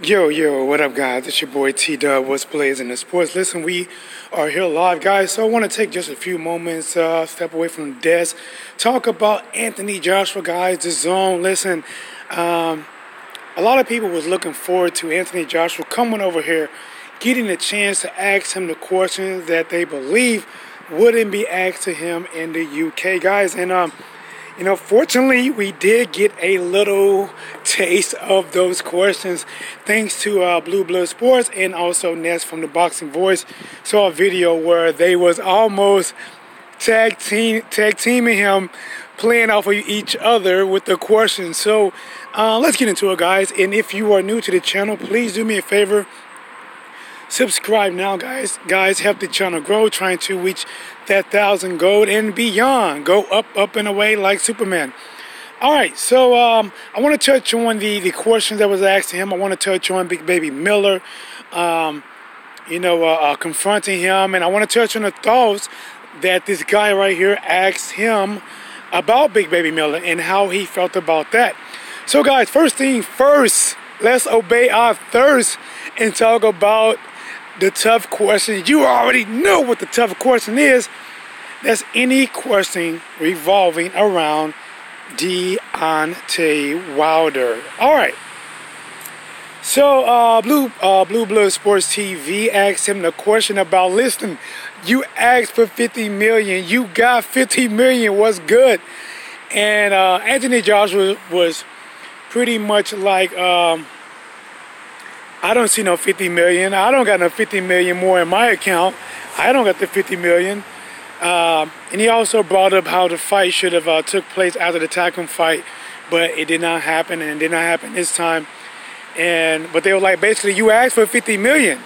Yo, what up, guys? It's your boy T-Dub, what's blazing the sports. Listen, we are here live, guys, so I want to take just a few moments, step away from the desk, talk about Anthony Joshua, guys, the zone. Listen, a lot of people was looking forward to Anthony Joshua coming over here, getting a chance to ask him the questions that they believe wouldn't be asked to him in the UK, guys, and fortunately, we did get a little taste of those questions thanks to Blue Blood Sports and also Ness from the Boxing Voice. Saw a video where they was almost tag teaming him, playing off of each other with the questions. So let's get into it, guys. And if you are new to the channel, please do me a favor. Subscribe now, guys. Help the channel grow, trying to reach that 1,000 gold and beyond. Go up and away like Superman. All right, so I want to touch on the questions that was asked to him. I want to touch on Big Baby Miller, confronting him, and I want to touch on the thoughts that this guy right here asked him about Big Baby Miller and how he felt about that. So, guys, first thing first, let's obey our thirst and talk about the tough question. You already know what the tough question is. That's any question revolving around Deontay Wilder. All right. So Blue Blood Sports TV asked him the question about, listen, you asked for 50 million. You got 50 million. What's good? And Anthony Joshua was pretty much like, I don't see no 50 million. I don't got no 50 million more in my account. I don't got the 50 million. And he also brought up how the fight should have took place after the Tackle fight, but it did not happen, and it did not happen this time. But they were like, basically, you asked for 50 million.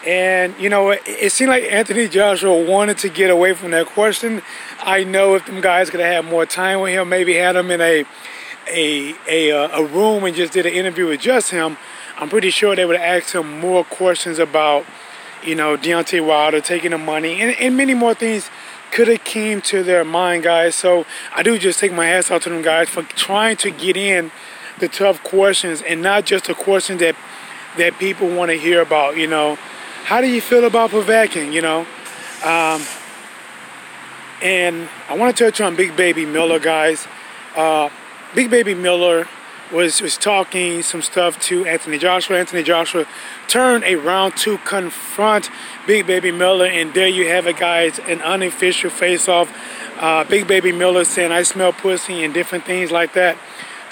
And, it seemed like Anthony Joshua wanted to get away from that question. I know if them guys could have had more time with him, maybe had him in a room and just did an interview with just him, I'm pretty sure they would have asked him more questions about, Deontay Wilder taking the money, and many more things could have came to their mind, guys. So I do just take my hats off to them guys for trying to get in the tough questions and not just the questions that people want to hear about. How do you feel about POVETKIN? And I want to touch on Big Baby Miller, guys. Big Baby Miller was talking some stuff to Anthony Joshua. Anthony Joshua turned around to confront Big Baby Miller, and there you have it, guys, an unofficial face-off. Big Baby Miller saying, I smell pussy and different things like that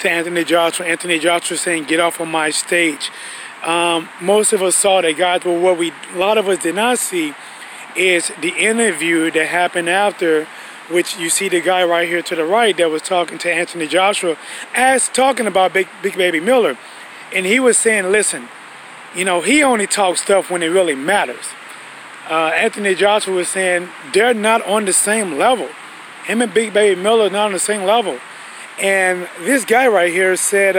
to Anthony Joshua. Anthony Joshua saying, get off of my stage. Most of us saw that, guys, but what a lot of us did not see is the interview that happened after, which you see the guy right here to the right that was talking to Anthony Joshua, talking about Big Baby Miller. And he was saying, listen, he only talks stuff when it really matters. Anthony Joshua was saying they're not on the same level. Him and Big Baby Miller are not on the same level. And this guy right here said,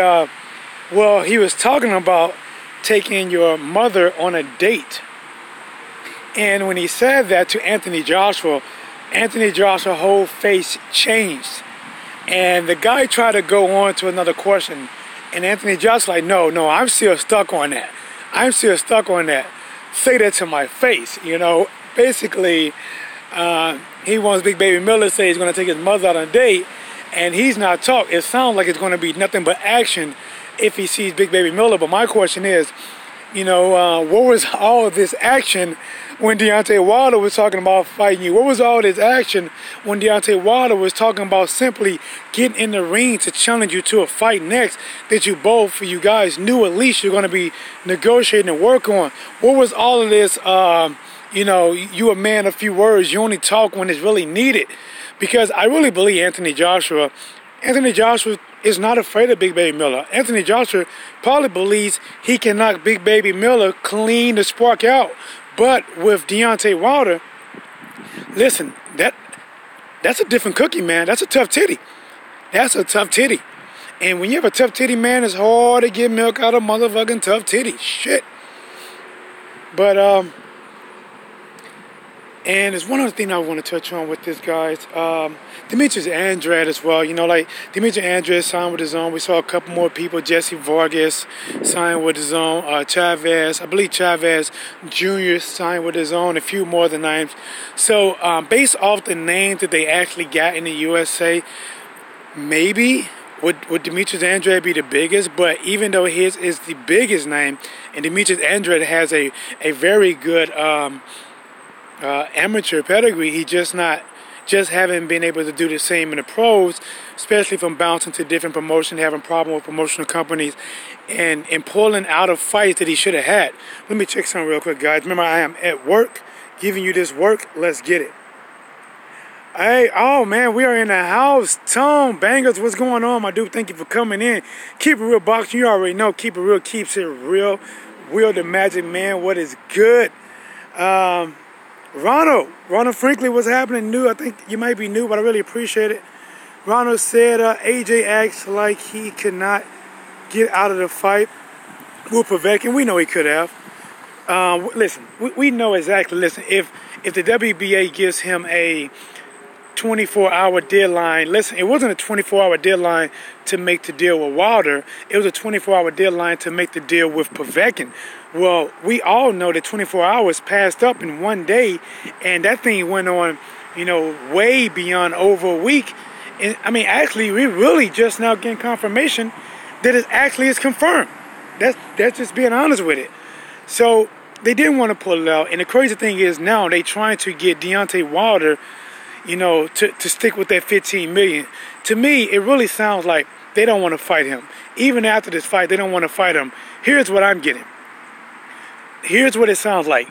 well, he was talking about taking your mother on a date. And when he said that to Anthony Joshua's whole face changed. And the guy tried to go on to another question. And Anthony Joshua like, no, I'm still stuck on that. Say that to my face, Basically, he wants Big Baby Miller to say he's going to take his mother out on a date. And he's not talking. It sounds like it's going to be nothing but action if he sees Big Baby Miller. But my question is, what was all of this action when Deontay Wilder was talking about fighting you? What was all this action when Deontay Wilder was talking about simply getting in the ring to challenge you to a fight next that you guys knew at least you're going to be negotiating and work on? What was all of this, you a man of few words, you only talk when it's really needed? Because I really believe Anthony Joshua is not afraid of Big Baby Miller. Anthony Joshua probably believes he can knock Big Baby Miller clean the spark out. But with Deontay Wilder, listen, that's a different cookie, man. That's a tough titty. And when you have a tough titty, man, it's hard to get milk out of motherfucking tough titty. Shit. But And there's one other thing I want to touch on with this, guys. Demetrius Andrade as well. You know, like Demetrius Andrade signed with his own. We saw a couple more people. Jesse Vargas signed with his own. Chavez, I believe Chavez Jr. signed with his own. A few more of the names. So based off the names that they actually got in the USA, maybe would Demetrius Andrade be the biggest? But even though his is the biggest name, and Demetrius Andrade has a very good amateur pedigree, he just haven't been able to do the same in the pros, especially from bouncing to different promotions, having problem with promotional companies, and pulling out of fights that he should have had. Let me check something real quick, guys. Remember, I am at work, giving you this work. Let's get it. Hey, oh man, we are in the house. Tone Bangers, what's going on, my dude? Thank you for coming in. Keep it real, boxing. You already know, keep it real keeps it real. Will the Magic Man, what is good? Ronald Franklin, what's happening? New, I think you might be new, but I really appreciate it. Ronald said AJ acts like he could not get out of the fight with POVETKIN. We know he could have. Listen, we know exactly. Listen, if the WBA gives him a 24-hour deadline. Listen, it wasn't a 24-hour deadline to make the deal with Wilder. It was a 24-hour deadline to make the deal with POVETKIN. Well, we all know that 24 hours passed up in one day, and that thing went on, you know, way beyond over a week. And I mean, actually, we really just now getting confirmation that it actually is confirmed. That's just being honest with it. So they didn't want to pull it out, and the crazy thing is now they trying to get Deontay Wilder, you know, to stick with that $15 million. To me, it really sounds like they don't want to fight him. Even after this fight, they don't want to fight him. Here's what I'm getting. Here's what it sounds like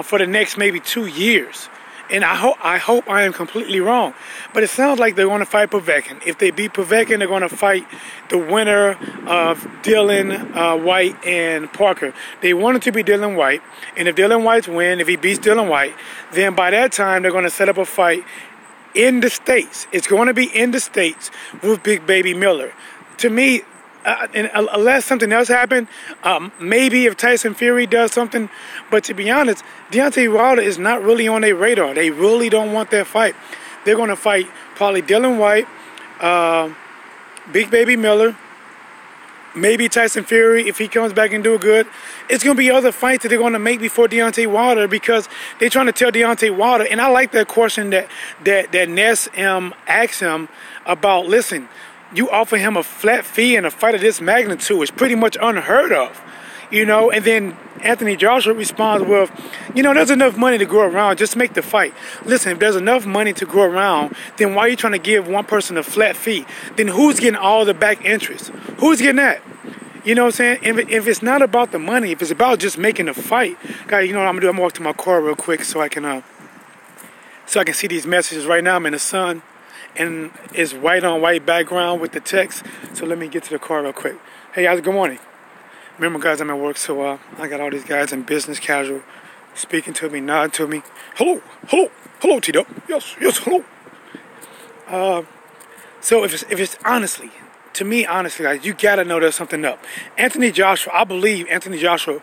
for the next maybe 2 years. And I hope I am completely wrong. But it sounds like they're going to fight POVETKIN. If they beat POVETKIN, they're going to fight the winner of Dylan White and Parker. They want it to be Dylan White. And if Dylan White's win, if he beats Dylan White, then by that time they're going to set up a fight in the States. It's going to be in the States with Big Baby Miller. To me, unless something else happened, maybe if Tyson Fury does something. But to be honest, Deontay Wilder is not really on their radar. They really don't want that fight. They're going to fight probably Dylan White, Big Baby Miller, maybe Tyson Fury if he comes back and do good. It's going to be other fights that they're going to make before Deontay Wilder, because they're trying to tell Deontay Wilder. And I like that question that Ness asked him about, listen, you offer him a flat fee in a fight of this magnitude. It's pretty much unheard of, you know. And then Anthony Joshua responds with, you know, there's enough money to go around. Just make the fight. Listen, if there's enough money to go around, then why are you trying to give one person a flat fee? Then who's getting all the back interest? Who's getting that? You know what I'm saying? If it's not about the money, if it's about just making a fight, guys, you know what I'm gonna do? I'm gonna walk to my car real quick so I can see these messages. Right now I'm in the sun, and it's white on white background with the text. So let me get to the car real quick. Hey guys, good morning. Remember, guys, I'm at work, so I got all these guys in business casual speaking to me, nodding to me. Hello, T-Dub. Yes, hello. So if it's honestly, to me, honestly, guys, you gotta know there's something up. Anthony Joshua, I believe Anthony Joshua,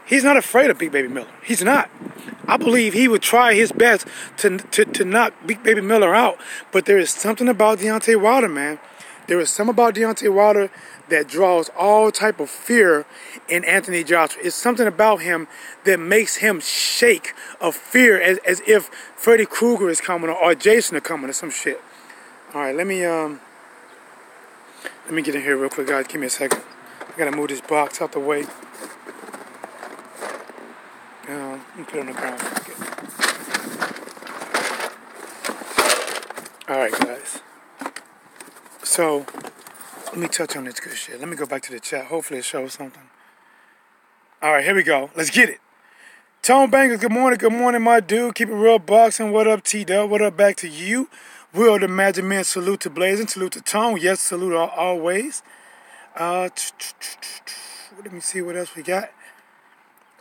he's not afraid of Big Baby Miller. He's not. I believe he would try his best to knock Big Baby Miller out. But there is something about Deontay Wilder, man. There is something about Deontay Wilder that draws all type of fear in Anthony Joshua. It's something about him that makes him shake of fear, as if Freddy Krueger is coming or Jason is coming or some shit. All right, let me get in here real quick, guys. Give me a second. I gotta move this box out the way. Let me put it on the ground. Alright, guys. So, let me touch on this good shit. Let me go back to the chat. Hopefully it shows something. Alright, here we go. Let's get it. Tone Bangers, good morning, my dude. Keep it real boxing. What up, T-Dub? What up back to you? Will the Magic Man, salute to Blazing. Salute to Tone. Yes, salute always. Let me see what else we got.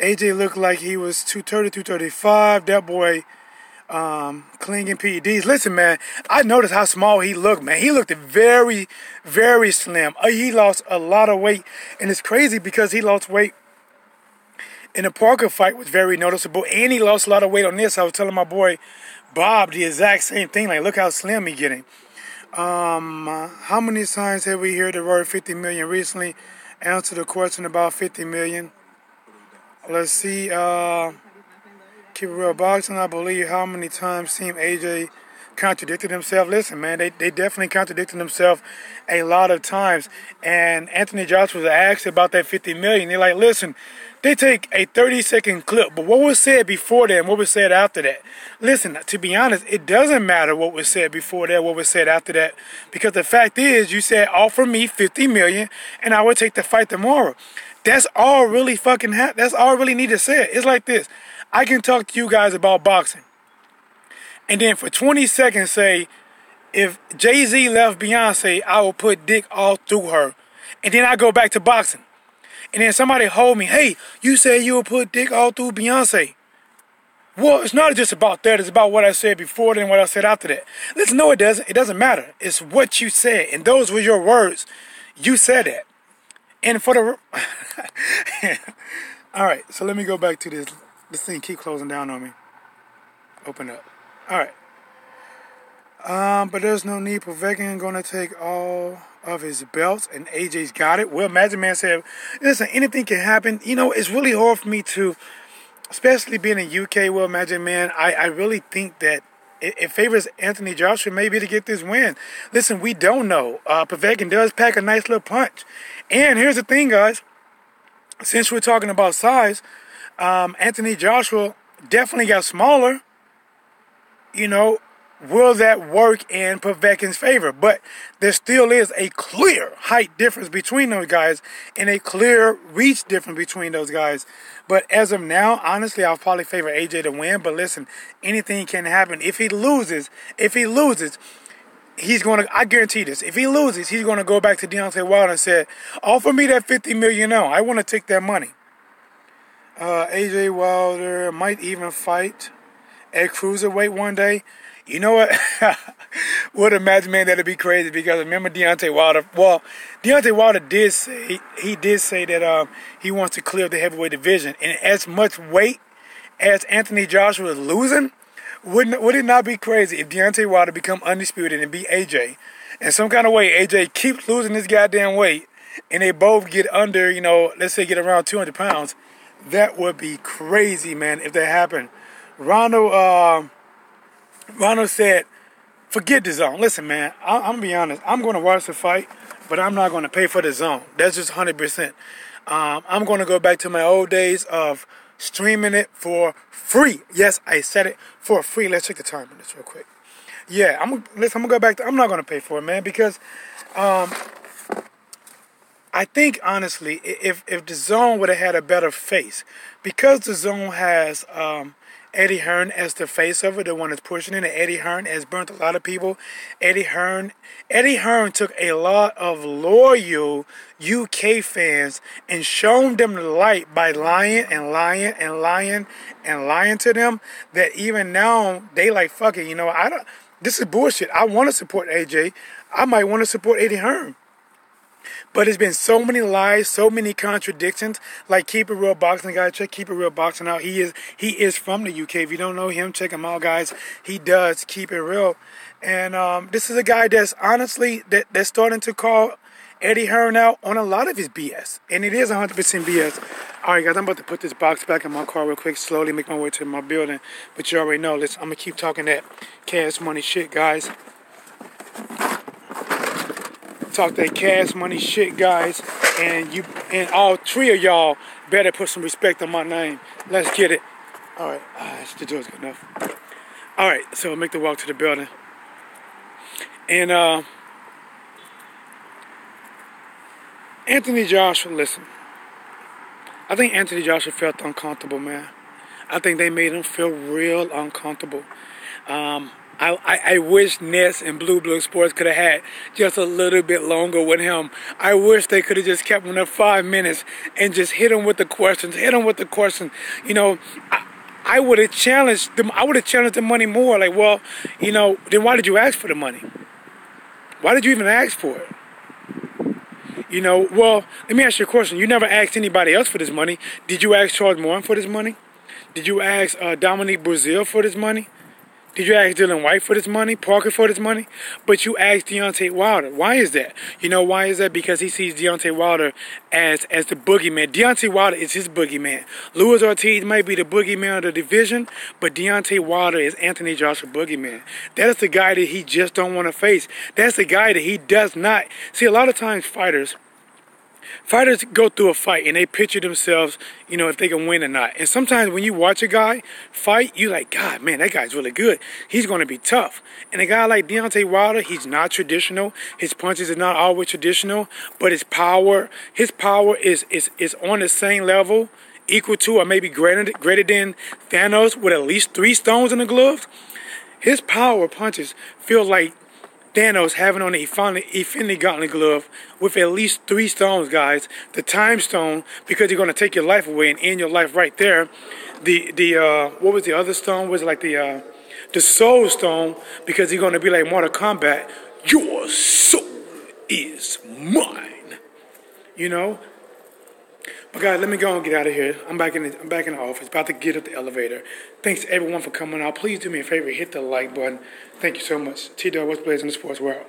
AJ looked like he was 230, 235. That boy clinging PEDs. Listen, man, I noticed how small he looked, man. He looked very, very slim. He lost a lot of weight. And it's crazy because he lost weight in the Parker fight was very noticeable, and he lost a lot of weight on this. I was telling my boy Bob the exact same thing. Like, look how slim he getting. How many times have we heard the word 50 million recently? Answer the question about 50 million. Let's see. Keep it real boxing. I believe how many times Team AJ contradicted himself. Listen, man, they definitely contradicted themselves a lot of times. And Anthony Joshua was asked about that 50 million. They're like, listen, they take a 30-second clip, but what was said before that and what was said after that? Listen, to be honest, it doesn't matter what was said before that, what was said after that, because the fact is, you said, offer me 50 million and I would take the fight tomorrow. That's all really fucking that's all I really need to say. It's like this. I can talk to you guys about boxing, and then for 20 seconds say, if Jay-Z left Beyonce, I will put dick all through her. And then I go back to boxing. And then somebody hold me, hey, you said you would put dick all through Beyonce. Well, it's not just about that. It's about what I said before and what I said after that. Listen, no, it doesn't. It doesn't matter. It's what you said. And those were your words. You said that. And for the... All right, so let me go back to this. This thing keep closing down on me. Open up. All right. But there's no need. POVETKIN going to take all of his belts, and AJ's got it. Well, Magic Man said, listen, anything can happen. You know, it's really hard for me to, especially being in UK, well, Magic Man, I really think that it favors Anthony Joshua maybe to get this win. Listen, we don't know. POVETKIN does pack a nice little punch. And here's the thing, guys. Since we're talking about size, Anthony Joshua definitely got smaller. You know, will that work in POVETKIN's favor? But there still is a clear height difference between those guys and a clear reach difference between those guys. But as of now, honestly, I'll probably favor AJ to win. But listen, anything can happen. If he loses, he's going to, I guarantee this, if he loses, he's going to go back to Deontay Wilder and say, offer me that 50 million now. I want to take that money. AJ Wilder might even fight at cruiserweight one day. You know what? Would imagine, man, that'd be crazy, because remember Deontay Wilder. Well, Deontay Wilder did say that he wants to clear the heavyweight division, and as much weight as Anthony Joshua is losing, would it not be crazy if Deontay Wilder become undisputed and beat AJ? And some kind of way AJ keeps losing this goddamn weight, and they both get under, you know, let's say get around 200 pounds. That would be crazy, man, if that happened. Ronald said, forget the zone. Listen, man, I'm going to be honest. I'm going to watch the fight, but I'm not going to pay for the zone. That's just 100%. I'm going to go back to my old days of streaming it for free. Yes, I said it, for free. Let's check the time on this real quick. Yeah, I'm going to go back to, I'm not going to pay for it, man, because I think, honestly, if the zone would have had a better face, because the zone has Eddie Hearn as the face of it, the one that's pushing it, and Eddie Hearn has burnt a lot of people. Eddie Hearn took a lot of loyal UK fans and shown them the light by lying to them, that even now they like, fuck it, you know, this is bullshit. I want to support AJ. I might want to support Eddie Hearn. But there's been so many lies, so many contradictions. Like, Keep It Real Boxing, guys. Check Keep It Real Boxing out. He is from the UK. If you don't know him, check him out, guys. He does keep it real. And this is a guy that's honestly that's starting to call Eddie Hearn out on a lot of his BS. And it is 100% BS. All right, guys, I'm about to put this box back in my car real quick, slowly make my way to my building. But you already know, listen, I'm going to keep talking that cash money shit, guys. Talk that cash money shit, guys, and all three of y'all better put some respect on my name. Let's get it. All right, the door's good enough. All right, so I'll make the walk to the building. And Anthony Joshua, listen, I think Anthony Joshua felt uncomfortable, man. I think they made him feel real uncomfortable. I wish Ness and Blue Sports could have had just a little bit longer with him. I wish they could have just kept him there 5 minutes and just hit him with the questions. You know, I would have challenged them. I would have challenged the money more. Like, well, you know, then why did you ask for the money? Why did you even ask for it? You know, well, let me ask you a question. You never asked anybody else for this money. Did you ask Charles Morton for this money? Did you ask Dominique Brazil for this money? Did you ask Dylan White for this money? Parker for this money? But you asked Deontay Wilder. Why is that? You know why is that? Because he sees Deontay Wilder as the boogeyman. Deontay Wilder is his boogeyman. Luis Ortiz might be the boogeyman of the division, but Deontay Wilder is Anthony Joshua's boogeyman. That is the guy that he just don't want to face. That's the guy that he does not. See, a lot of times fighters go through a fight and they picture themselves, you know, if they can win or not. And sometimes when you watch a guy fight, you're like, God, man, that guy's really good. He's going to be tough. And a guy like Deontay Wilder, he's not traditional. His punches are not always traditional, but his power is on the same level, equal to or maybe greater than Thanos with at least 3 stones in the gloves. His power punches feel like Thanos having on the Infinity Gauntlet glove with at least 3 stones, guys. The Time Stone, because you're going to take your life away and end your life right there. What was the other stone? Was it like the Soul Stone, because you're going to be like Mortal Kombat. Your soul is mine. You know? But guys, let me go and get out of here. I'm back in the office, about to get up the elevator. Thanks to everyone for coming out. Please do me a favor, hit the like button. Thank you so much. T-Dog, what's blazing in the sports world?